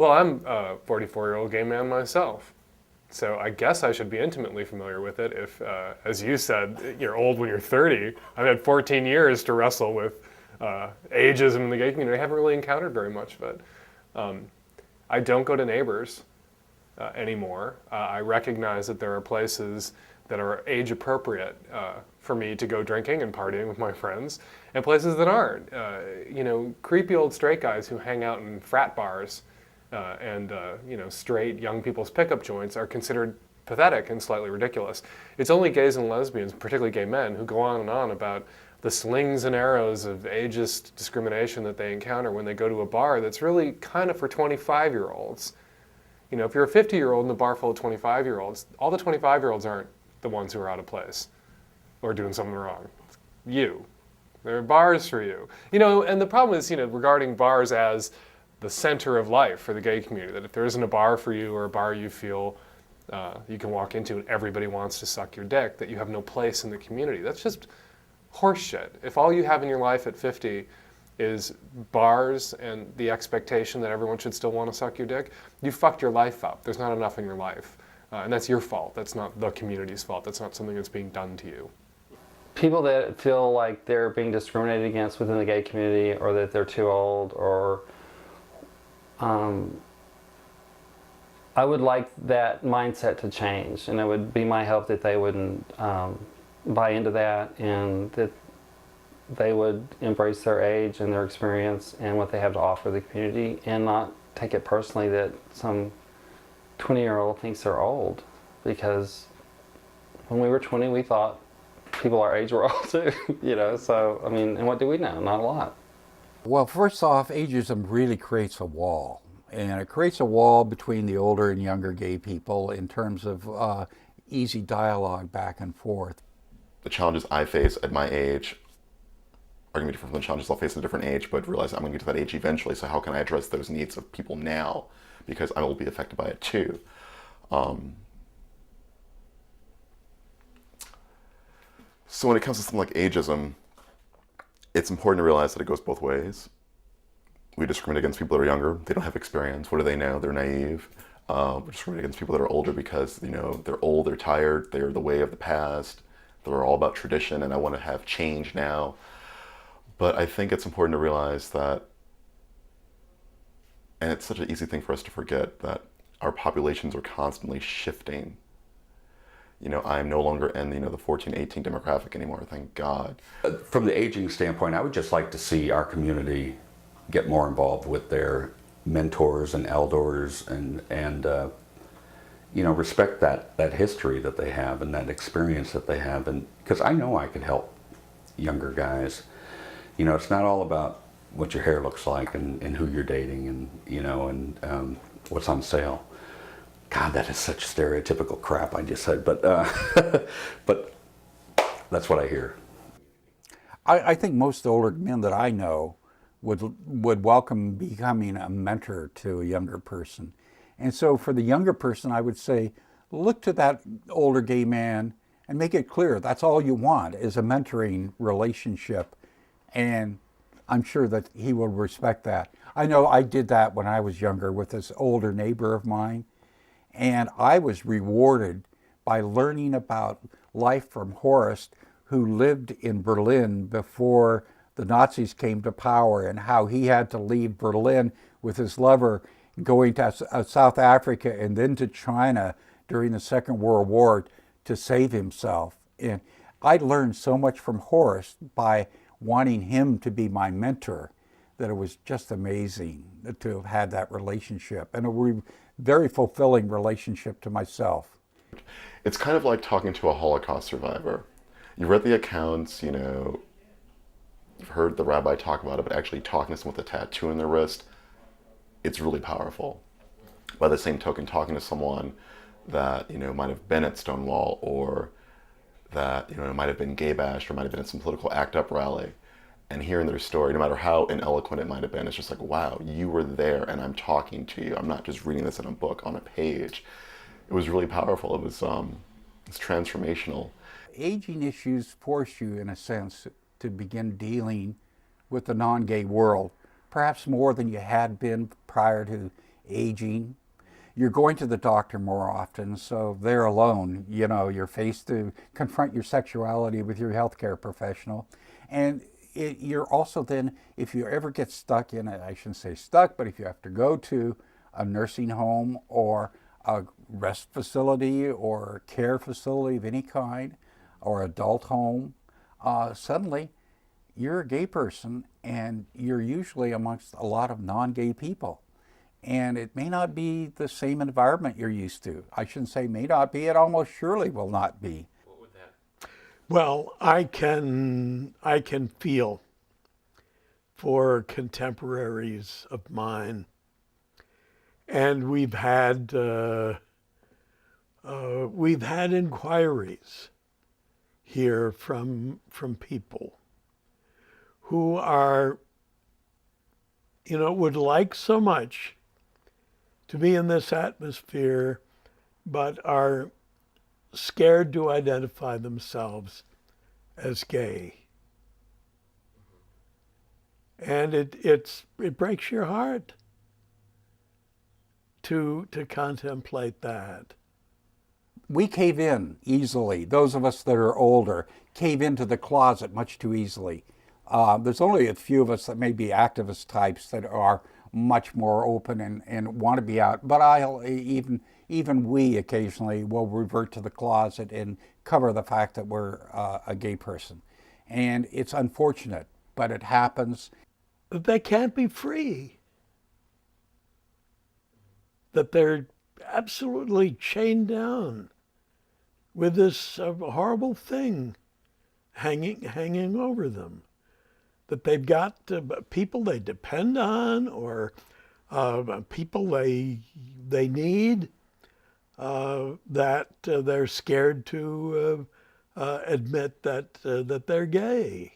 Well, I'm a 44-year-old gay man myself. So I guess I should be intimately familiar with it if, as you said, you're old when you're 30. I've had 14 years to wrestle with ageism in the gay community. I haven't really encountered very much of it. I don't go to Neighbors anymore. I recognize that there are places that are age appropriate for me to go drinking and partying with my friends, and places that aren't. Creepy old straight guys who hang out in frat bars and straight young people's pickup joints are considered pathetic and slightly ridiculous. It's only gays and lesbians, particularly gay men, who go on and on about the slings and arrows of ageist discrimination that they encounter when they go to a bar that's really kind of for 25-year-olds. If you're a 50-year-old in a bar full of 25-year-olds, all the 25-year-olds aren't the ones who are out of place or doing something wrong. It's you. There are bars for you. And the problem is, regarding bars as the center of life for the gay community, that if there isn't a bar for you or a bar you feel you can walk into and everybody wants to suck your dick, that you have no place in the community. That's just horseshit. If all you have in your life at 50 is bars and the expectation that everyone should still want to suck your dick, you fucked your life up. There's not enough in your life. And that's your fault. That's not the community's fault. That's not something that's being done to you. People that feel like they're being discriminated against within the gay community, or that they're too old, or I would like that mindset to change, and it would be my hope that they wouldn't buy into that, and that they would embrace their age and their experience and what they have to offer the community, and not take it personally that some 20-year-old thinks they're old, because when we were 20 we thought people our age were old too. So and what do we know? Not a lot. Well, first off, ageism really creates a wall, and it creates a wall between the older and younger gay people in terms of easy dialogue back and forth. The challenges I face at my age are going to be different from the challenges I'll face at a different age, but realize I'm going to get to that age eventually, so how can I address those needs of people now? Because I will be affected by it too. So when it comes to something like ageism, it's important to realize that it goes both ways. We discriminate against people that are younger. They don't have experience. What do they know? They're naive. We discriminate against people that are older because, they're old, they're tired, they're the way of the past. They're all about tradition, and I want to have change now. But I think it's important to realize that, and it's such an easy thing for us to forget, that our populations are constantly shifting. I'm no in the 14, 18 demographic anymore, thank God. From the aging standpoint, I would just like to see our community get more involved with their mentors and elders, and respect that history that they have and that experience that they have. And because I know I could help younger guys. It's not all about what your hair looks like and who you're dating and what's on sale. God, that is such stereotypical crap I just said, but but that's what I hear. I think most older men that I know would welcome becoming a mentor to a younger person. And so for the younger person, I would say, look to that older gay man and make it clear that's all you want is a mentoring relationship. And I'm sure that he will respect that. I know I did that when I was younger with this older neighbor of mine. And I was rewarded by learning about life from Horst, who lived in Berlin before the Nazis came to power, and how he had to leave Berlin with his lover, going to South Africa and then to China during the Second World War to save himself. And I learned so much from Horst by wanting him to be my mentor that it was just amazing to have had that relationship, and a very fulfilling relationship to myself. It's kind of like talking to a Holocaust survivor. You've read the accounts, you've heard the rabbi talk about it, but actually talking to someone with a tattoo on their wrist, it's really powerful. By the same token, talking to someone that, might have been at Stonewall, or that, might have been gay bashed, or might have been at some political ACT UP rally, and hearing their story, no matter how ineloquent it might have been, it's just like, wow, you were there and I'm talking to you. I'm not just reading this in a book on a page. It was really powerful. It was it's transformational. Aging issues force you, in a sense, to begin dealing with the non-gay world, perhaps more than you had been prior to aging. You're going to the doctor more often, so they're alone. You know, you're faced to confront your sexuality with your healthcare professional. And you're also then, if you ever get stuck in it, I shouldn't say stuck, but if you have to go to a nursing home or a rest facility or care facility of any kind or adult home, suddenly you're a gay person and you're usually amongst a lot of non-gay people. And it may not be the same environment you're used to. I shouldn't say may not be, it almost surely will not be. What would that? Well, I can feel for contemporaries of mine, and we've had inquiries here from people who are, would like so much to be in this atmosphere, but are scared to identify themselves as gay. And it breaks your heart to contemplate that. We cave in easily. Those of us that are older cave into the closet much too easily. There's only a few of us that may be activist types that are much more open and want to be out. But even we occasionally will revert to the closet and cover the fact that we're a gay person. And it's unfortunate, but it happens. That they can't be free. That they're absolutely chained down with this horrible thing hanging over them. That they've got people they depend on or people they need, that they're scared to admit that they're gay.